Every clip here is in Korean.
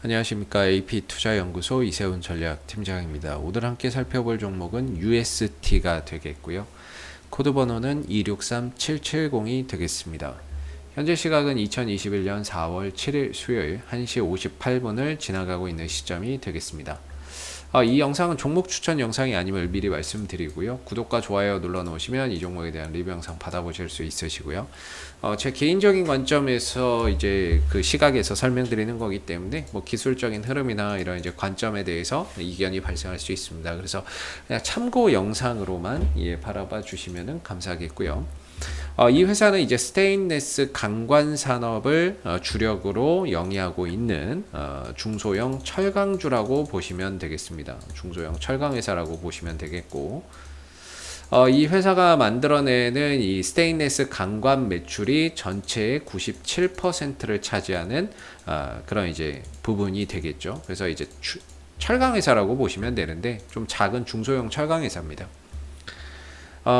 안녕하십니까. AP투자연구소 이세훈 전략팀장입니다. 오늘 함께 살펴볼 종목은 UST가 되겠고요. 코드 번호는 263770이 되겠습니다. 현재 시각은 2021년 4월 7일 수요일 1시 58분을 지나가고 있는 시점이 되겠습니다. 이 영상은 종목 추천 영상이 아님을 미리 말씀드리고요. 구독과 좋아요 눌러 놓으시면 이 종목에 대한 리뷰 영상 받아보실 수 있으시고요. 제 개인적인 관점에서 이제 그 시각에서 설명드리는 거기 때문에 뭐 기술적인 흐름이나 이런 이제 관점에 대해서 이견이 발생할 수 있습니다. 그래서 그냥 참고 영상으로만 바라봐 주시면 감사하겠고요. 이 회사는 이제 스테인레스 강관 산업을 주력으로 영위하고 있는 중소형 철강주라고 보시면 되겠습니다. 중소형 철강 회사라고 보시면 되겠고, 이 회사가 만들어내는 이 스테인레스 강관 매출이 전체의 97%를 차지하는 그런 이제 부분이 되겠죠. 그래서 이제 철강 회사라고 보시면 되는데 좀 작은 중소형 철강 회사입니다.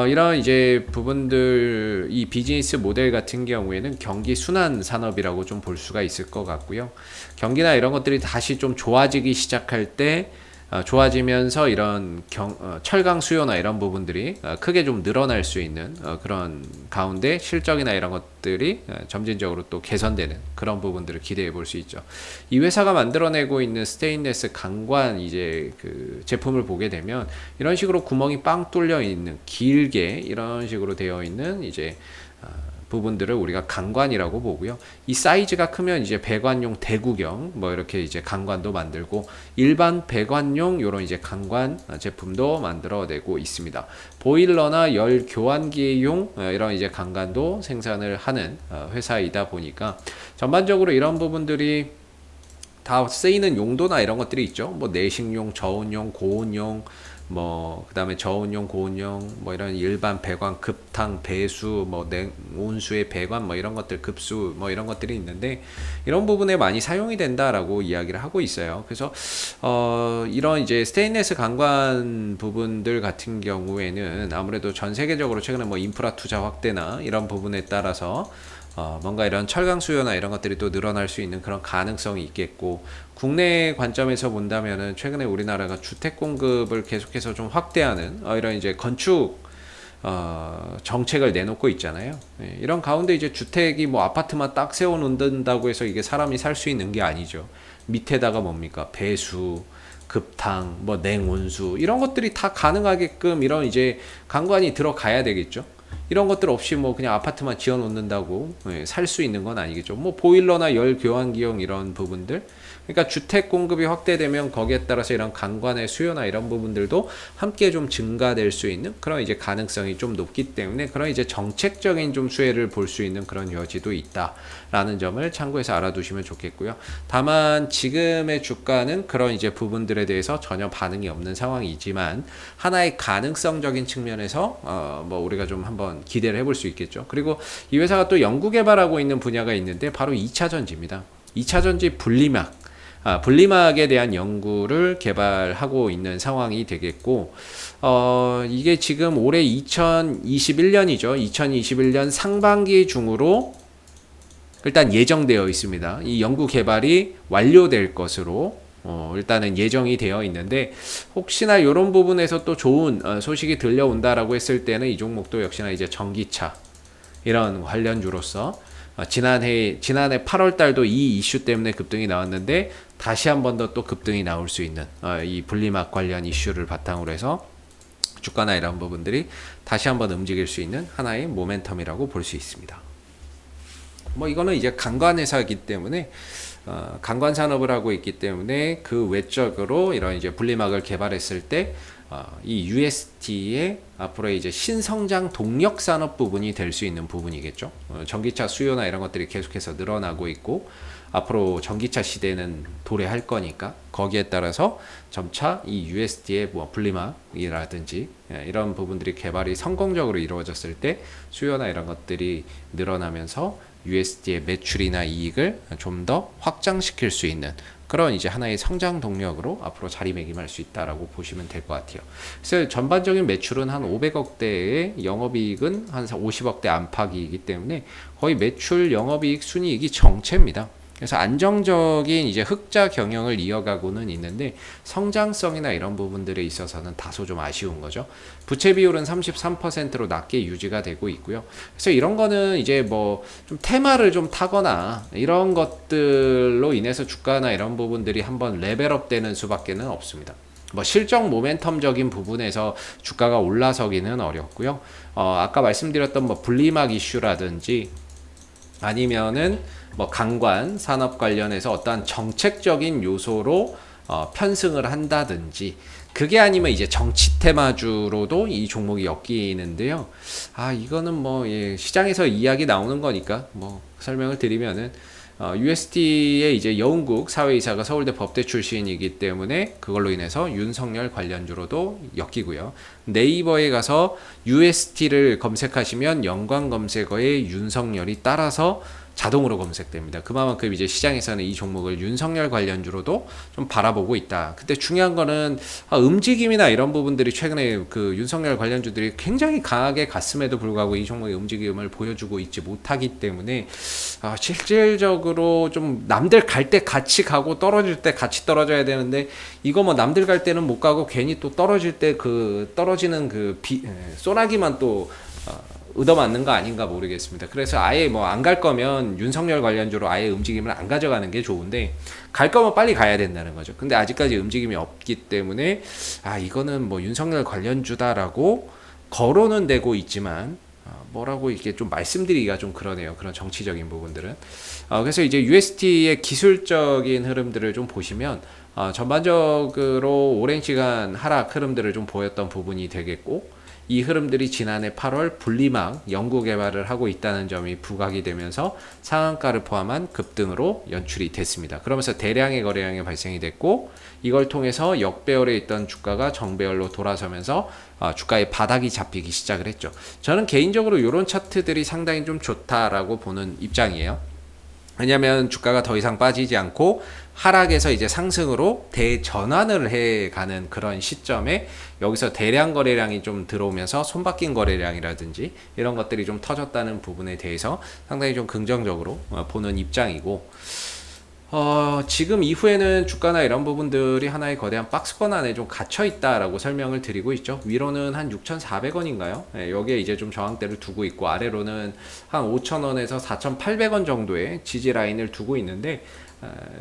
이런 이제 부분들, 이 비즈니스 모델 같은 경우에는 경기 순환 산업이라고 좀 볼 수가 있을 것 같고요. 경기나 이런 것들이 다시 좀 좋아지기 시작할 때 좋아지면서 이런 철강 수요나 이런 부분들이 크게 좀 늘어날 수 있는 그런 가운데 실적이나 이런 것들이 점진적으로 또 개선되는 그런 부분들을 기대해 볼 수 있죠. 이 회사가 만들어내고 있는 스테인레스 강관 이제 그 제품을 보게 되면 이런 식으로 구멍이 빵 뚫려 있는 길게 이런 식으로 되어 있는 이제 부분들을 우리가 강관이라고 보고요. 이 사이즈가 크면 이제 배관용 대구경 뭐 이렇게 이제 강관도 만들고 일반 배관용 이런 이제 강관 제품도 만들어내고 있습니다. 보일러나 열 교환기용 이런 이제 강관도 생산을 하는 회사이다 보니까 전반적으로 이런 부분들이 다 쓰이는 용도나 이런 것들이 있죠. 뭐 내식용, 저온용, 고온용, 뭐 그다음에 저온용, 고온용, 뭐 이런 일반 배관, 급탕, 배수, 뭐 온수의 배관, 뭐 이런 것들, 급수, 뭐 이런 것들이 있는데 이런 부분에 많이 사용이 된다라고 이야기를 하고 있어요. 그래서 이런 이제 스테인레스 강관 부분들 같은 경우에는 아무래도 전 세계적으로 최근에 뭐 인프라 투자 확대나 이런 부분에 따라서 뭔가 이런 철강 수요나 이런 것들이 또 늘어날 수 있는 그런 가능성이 있겠고, 국내 관점에서 본다면은 최근에 우리나라가 주택 공급을 계속해서 좀 확대하는 이런 이제 건축 정책을 내놓고 있잖아요. 이런 가운데 이제 주택이 뭐 아파트만 딱 세워 놓는다고 해서 이게 사람이 살 수 있는 게 아니죠. 밑에다가 뭡니까? 배수, 급탕, 뭐 냉온수 이런 것들이 다 가능하게끔 이런 이제 강관이 들어가야 되겠죠. 이런 것들 없이 뭐 그냥 아파트만 지어 놓는다고 살 수 있는 건 아니겠죠. 뭐 보일러나 열 교환기용 이런 부분들, 그러니까 주택 공급이 확대되면 거기에 따라서 이런 강관의 수요나 이런 부분들도 함께 좀 증가될 수 있는 그런 이제 가능성이 좀 높기 때문에 그런 이제 정책적인 좀 수혜를 볼 수 있는 그런 여지도 있다라는 점을 참고해서 알아두시면 좋겠고요. 다만 지금의 주가는 그런 이제 부분들에 대해서 전혀 반응이 없는 상황이지만 하나의 가능성적인 측면에서 뭐 우리가 좀 한번 기대를 해볼 수 있겠죠. 그리고 이 회사가 또 연구 개발하고 있는 분야가 있는데 바로 2차 전지입니다. 2차 전지 분리막, 분리막에 대한 연구를 개발하고 있는 상황이 되겠고, 이게 지금 올해 2021년이죠. 2021년 상반기 중으로 일단 예정되어 있습니다. 이 연구 개발이 완료될 것으로 일단은 예정이 되어 있는데, 혹시나 이런 부분에서 또 좋은 소식이 들려온다라고 했을 때는 이 종목도 역시나 이제 전기차 이런 관련주로서 지난해 8월 달도 이 이슈 때문에 급등이 나왔는데 다시 한 번 더 또 급등이 나올 수 있는 이 분리막 관련 이슈를 바탕으로 해서 주가나 이런 부분들이 다시 한번 움직일 수 있는 하나의 모멘텀이라고 볼 수 있습니다. 뭐 이거는 이제 강관 회사이기 때문에 강관 산업을 하고 있기 때문에 그 외적으로 이런 이제 분리막을 개발했을 때 이 UST의 앞으로 이제 신성장 동력 산업 부분이 될 수 있는 부분이겠죠. 전기차 수요나 이런 것들이 계속해서 늘어나고 있고 앞으로 전기차 시대는 도래할 거니까 거기에 따라서 점차 이 UST의 뭐 분리막이라든지 이런 부분들이 개발이 성공적으로 이루어졌을 때 수요나 이런 것들이 늘어나면서 USD의 매출이나 이익을 좀 더 확장시킬 수 있는 그런 이제 하나의 성장 동력으로 앞으로 자리매김할 수 있다라고 보시면 될 것 같아요. 그래서 전반적인 매출은 한 500억대에 영업이익은 한 50억대 안팎이기 때문에 거의 매출 영업이익 순이익이 정체입니다. 그래서 안정적인 이제 흑자 경영을 이어가고는 있는데 성장성이나 이런 부분들에 있어서는 다소 좀 아쉬운 거죠. 부채 비율은 33%로 낮게 유지가 되고 있고요. 그래서 이런 거는 이제 뭐 좀 테마를 좀 타거나 이런 것들로 인해서 주가나 이런 부분들이 한번 레벨업 되는 수밖에는 없습니다. 뭐 실적 모멘텀적인 부분에서 주가가 올라서기는 어렵고요. 아까 말씀드렸던 뭐 분리막 이슈라든지 아니면은 뭐 강관 산업 관련해서 어떠한 정책적인 요소로 편승을 한다든지 그게 아니면 이제 정치 테마주로도 이 종목이 엮이는데요. 이거는 뭐 시장에서 이야기 나오는 거니까 뭐 설명을 드리면은 USD의 이제 여운국 사회이사가 서울대 법대 출신이기 때문에 그걸로 인해서 윤석열 관련주로도 엮이고요. 네이버에 가서 USD를 검색하시면 연관 검색어에 윤석열이 따라서 자동으로 검색됩니다. 그만큼 이제 시장에서는 이 종목을 윤석열 관련주로도 좀 바라보고 있다. 근데 중요한 거는 움직임이나 이런 부분들이 최근에 그 윤석열 관련주들이 굉장히 강하게 갔음에도 불구하고 이 종목의 움직임을 보여주고 있지 못하기 때문에 실질적으로 좀 남들 갈 때 같이 가고 떨어질 때 같이 떨어져야 되는데 이거 뭐 남들 갈 때는 못 가고 괜히 또 떨어질 때 그 떨어지는 그 소나기만 또 얻어맞는 거 아닌가 모르겠습니다. 그래서 아예 뭐 안 갈 거면 윤석열 관련주로 아예 움직임을 안 가져가는 게 좋은데 갈 거면 빨리 가야 된다는 거죠. 근데 아직까지 움직임이 없기 때문에 이거는 뭐 윤석열 관련주다라고 거론은 되고 있지만 뭐라고 이렇게 좀 말씀드리기가 좀 그러네요. 그런 정치적인 부분들은. 그래서 이제 USD의 기술적인 흐름들을 좀 보시면 전반적으로 오랜 시간 하락 흐름들을 좀 보였던 부분이 되겠고 이 흐름들이 지난해 8월 분리막 연구 개발을 하고 있다는 점이 부각이 되면서 상한가를 포함한 급등으로 연출이 됐습니다. 그러면서 대량의 거래량이 발생이 됐고 이걸 통해서 역배열에 있던 주가가 정배열로 돌아서면서 주가의 바닥이 잡히기 시작을 했죠. 저는 개인적으로 이런 차트들이 상당히 좀 좋다라고 보는 입장이에요. 왜냐하면 주가가 더 이상 빠지지 않고 하락에서 이제 상승으로 대전환을 해가는 그런 시점에 여기서 대량 거래량이 좀 들어오면서 손바뀐 거래량이라든지 이런 것들이 좀 터졌다는 부분에 대해서 상당히 좀 긍정적으로 보는 입장이고 지금 이후에는 주가나 이런 부분들이 하나의 거대한 박스권 안에 좀 갇혀 있다라고 설명을 드리고 있죠. 위로는 한 6,400원인가요? 여기에 이제 좀 저항대를 두고 있고 아래로는 한 5,000원에서 4,800원 정도의 지지 라인을 두고 있는데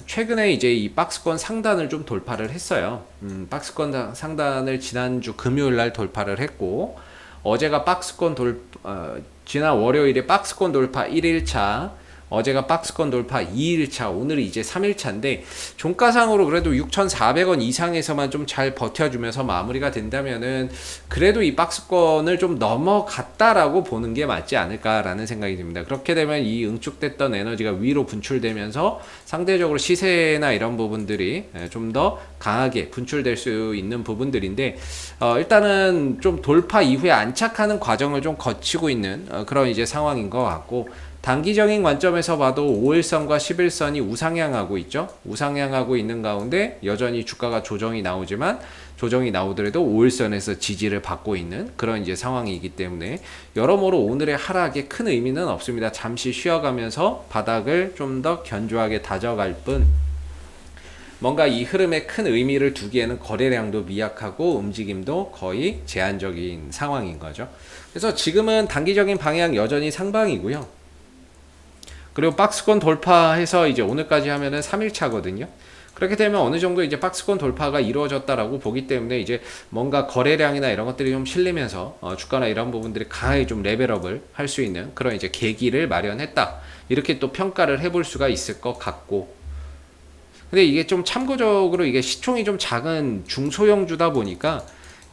최근에 이제 이 박스권 상단을 좀 돌파를 했어요. 박스권 상단을 지난주 금요일 날 돌파를 했고 어제가 지난 월요일에 박스권 돌파 1일차 어제가 박스권 돌파 2일차, 오늘이 이제 3일차인데 종가상으로 그래도 6,400원 이상에서만 좀 잘 버텨주면서 마무리가 된다면은 그래도 이 박스권을 좀 넘어갔다라고 보는 게 맞지 않을까라는 생각이 듭니다. 그렇게 되면 이 응축됐던 에너지가 위로 분출되면서 상대적으로 시세나 이런 부분들이 좀 더 강하게 분출될 수 있는 부분들인데 일단은 좀 돌파 이후에 안착하는 과정을 좀 거치고 있는 그런 이제 상황인 것 같고 단기적인 관점에서 봐도 5일선과 11선이 우상향하고 있죠. 우상향하고 있는 가운데 여전히 주가가 조정이 나오지만 조정이 나오더라도 5일선에서 지지를 받고 있는 그런 이제 상황이기 때문에 여러모로 오늘의 하락에 큰 의미는 없습니다. 잠시 쉬어가면서 바닥을 좀 더 견조하게 다져갈 뿐 뭔가 이 흐름에 큰 의미를 두기에는 거래량도 미약하고 움직임도 거의 제한적인 상황인 거죠. 그래서 지금은 단기적인 방향 여전히 상방이고요. 그리고 박스권 돌파해서 이제 오늘까지 하면은 3일차거든요. 그렇게 되면 어느 정도 이제 박스권 돌파가 이루어졌다라고 보기 때문에 이제 뭔가 거래량이나 이런 것들이 좀 실리면서 주가나 이런 부분들이 강하게 좀 레벨업을 할 수 있는 그런 이제 계기를 마련했다. 이렇게 또 평가를 해볼 수가 있을 것 같고. 근데 이게 좀 참고적으로 이게 시총이 좀 작은 중소형주다 보니까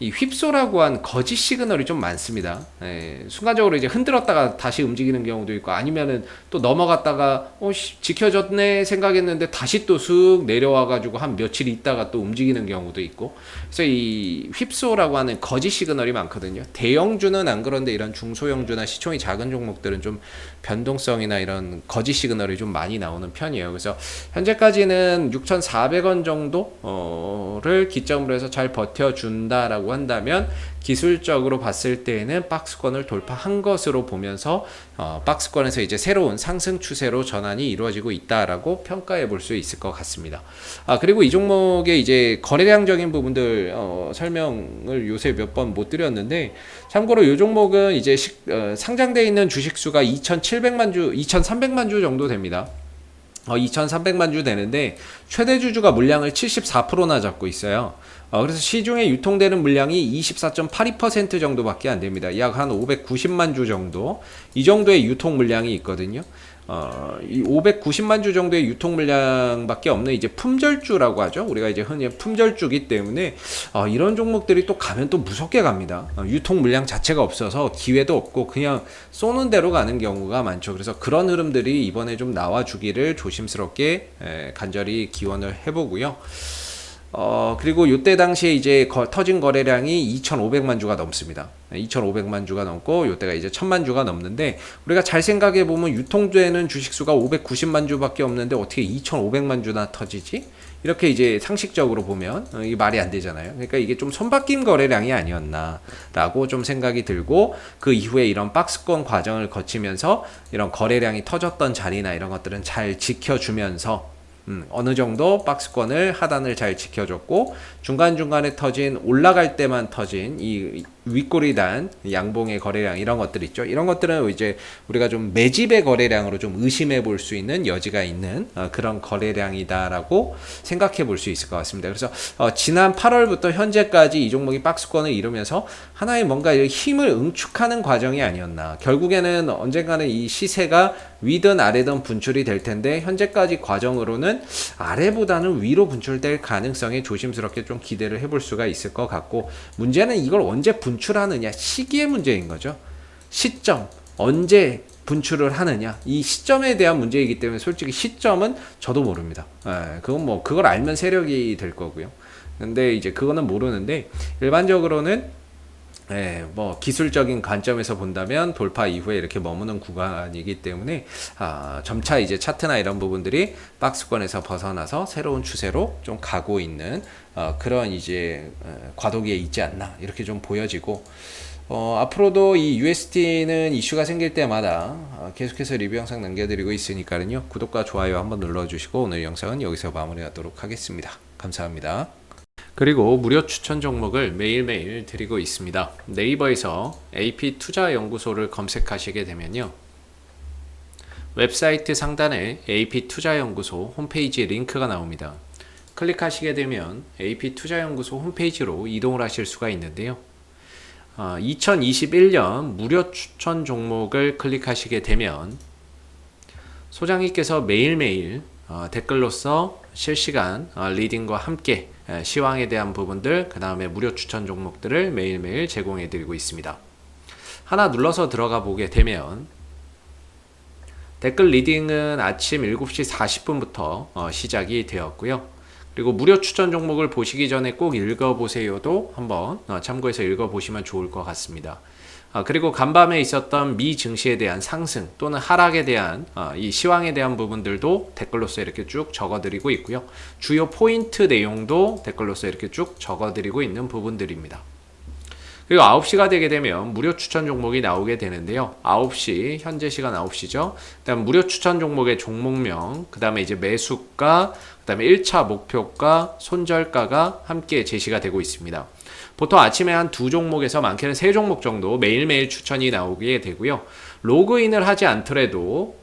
이 휩소라고 한 거짓 시그널이 좀 많습니다. 순간적으로 이제 흔들었다가 다시 움직이는 경우도 있고 아니면은 또 넘어갔다가 지켜졌네 생각했는데 다시 또 쑥 내려와가지고 한 며칠 있다가 또 움직이는 경우도 있고 그래서 이 휩소라고 하는 거짓 시그널이 많거든요. 대형주는 안 그런데 이런 중소형주나 시총이 작은 종목들은 좀 변동성이나 이런 거짓 시그널이 좀 많이 나오는 편이에요. 그래서 현재까지는 6,400원 정도를 기점으로 해서 잘 버텨준다라고 한다면 기술적으로 봤을 때에는 박스권을 돌파한 것으로 보면서 박스권에서 이제 새로운 상승 추세로 전환이 이루어지고 있다라고 평가해 볼 수 있을 것 같습니다. 그리고 이 종목의 이제 거래량적인 부분들 설명을 요새 몇 번 못 드렸는데, 참고로 이 종목은 이제 상장되어 있는 주식 수가 2,700만 주, 2,300만 주 정도 됩니다. 2,300만 주 되는데 최대 주주가 물량을 74%나 잡고 있어요. 그래서 시중에 유통되는 물량이 24.82% 정도밖에 안 됩니다. 약 한 590만 주 정도, 이 정도의 유통 물량이 있거든요. 이 590만 주 정도의 유통 물량밖에 없는 이제 품절주라고 하죠. 우리가 이제 흔히 품절주기 때문에 이런 종목들이 또 가면 또 무섭게 갑니다. 유통 물량 자체가 없어서 기회도 없고 그냥 쏘는 대로 가는 경우가 많죠. 그래서 그런 흐름들이 이번에 좀 나와주기를 조심스럽게 간절히 기원을 해보고요. 그리고 요때 당시에 이제 터진 거래량이 2,500만 주가 넘습니다. 2,500만 주가 넘고 요때가 이제 1,000만 주가 넘는데, 우리가 잘 생각해 보면 유통되는 주식수가 590만 주밖에 없는데 어떻게 2,500만 주나 터지지? 이렇게 이제 상식적으로 보면 이게 말이 안 되잖아요. 그러니까 이게 좀 손바뀜 거래량이 아니었나라고 좀 생각이 들고, 그 이후에 이런 박스권 과정을 거치면서 이런 거래량이 터졌던 자리나 이런 것들은 잘 지켜주면서 어느 정도 박스권을 하단을 잘 지켜줬고, 중간중간에 터진, 올라갈 때만 터진 이 윗꼬리 단 양봉의 거래량, 이런 것들 있죠. 이런 것들은 이제 우리가 좀 매집의 거래량으로 좀 의심해 볼 수 있는 여지가 있는 그런 거래량이다라고 생각해 볼 수 있을 것 같습니다. 그래서 지난 8월부터 현재까지 이 종목이 박스권을 이루면서 하나의 뭔가 힘을 응축하는 과정이 아니었나. 결국에는 언젠가는 이 시세가 위든 아래든 분출이 될 텐데, 현재까지 과정으로는 아래보다는 위로 분출될 가능성에 조심스럽게 좀 기대를 해볼 수가 있을 것 같고, 문제는 이걸 언제 분출하느냐, 시기의 문제인 거죠. 시점, 언제 분출을 하느냐, 이 시점에 대한 문제이기 때문에 솔직히 시점은 저도 모릅니다. 그건 뭐 그걸 알면 세력이 될 거고요. 근데 이제 그거는 모르는데, 일반적으로는 뭐 기술적인 관점에서 본다면 돌파 이후에 이렇게 머무는 구간이기 때문에 점차 이제 차트나 이런 부분들이 박스권에서 벗어나서 새로운 추세로 좀 가고 있는 그런 이제 과도기에 있지 않나, 이렇게 좀 보여지고, 앞으로도 이 USD는 이슈가 생길 때마다 계속해서 리뷰 영상 남겨드리고 있으니까요, 구독과 좋아요 한번 눌러주시고 오늘 영상은 여기서 마무리하도록 하겠습니다. 감사합니다. 그리고 무료 추천 종목을 매일매일 드리고 있습니다. 네이버에서 AP투자연구소를 검색하시게 되면요, 웹사이트 상단에 AP투자연구소 홈페이지 링크가 나옵니다. 클릭하시게 되면 AP투자연구소 홈페이지로 이동을 하실 수가 있는데요, 2021년 무료 추천 종목을 클릭하시게 되면 소장님께서 매일매일 댓글로서 실시간 리딩과 함께 시황에 대한 부분들, 그 다음에 무료 추천 종목들을 매일매일 제공해 드리고 있습니다. 하나 눌러서 들어가 보게 되면 댓글 리딩은 아침 7시 40분부터 시작이 되었고요. 그리고 무료 추천 종목을 보시기 전에 꼭 읽어보세요도 한번 참고해서 읽어보시면 좋을 것 같습니다. 그리고 간밤에 있었던 미 증시에 대한 상승 또는 하락에 대한 이 시황에 대한 부분들도 댓글로서 이렇게 쭉 적어드리고 있고요. 주요 포인트 내용도 댓글로서 이렇게 쭉 적어드리고 있는 부분들입니다. 그리고 9시가 되게 되면 무료 추천 종목이 나오게 되는데요. 9시, 현재 시간 9시죠. 그 다음 무료 추천 종목의 종목명, 그 다음에 이제 매수가, 그 다음에 1차 목표가, 손절가가 함께 제시가 되고 있습니다. 보통 아침에 한 2종목에서 많게는 3종목 정도 매일매일 추천이 나오게 되고요. 로그인을 하지 않더라도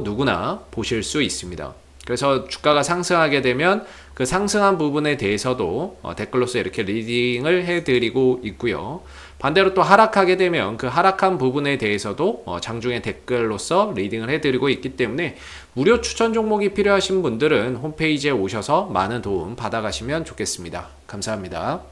누구나 보실 수 있습니다. 그래서 주가가 상승하게 되면 그 상승한 부분에 대해서도 댓글로서 이렇게 리딩을 해드리고 있고요. 반대로 또 하락하게 되면 그 하락한 부분에 대해서도 장중에 댓글로서 리딩을 해드리고 있기 때문에 무료 추천 종목이 필요하신 분들은 홈페이지에 오셔서 많은 도움 받아가시면 좋겠습니다. 감사합니다.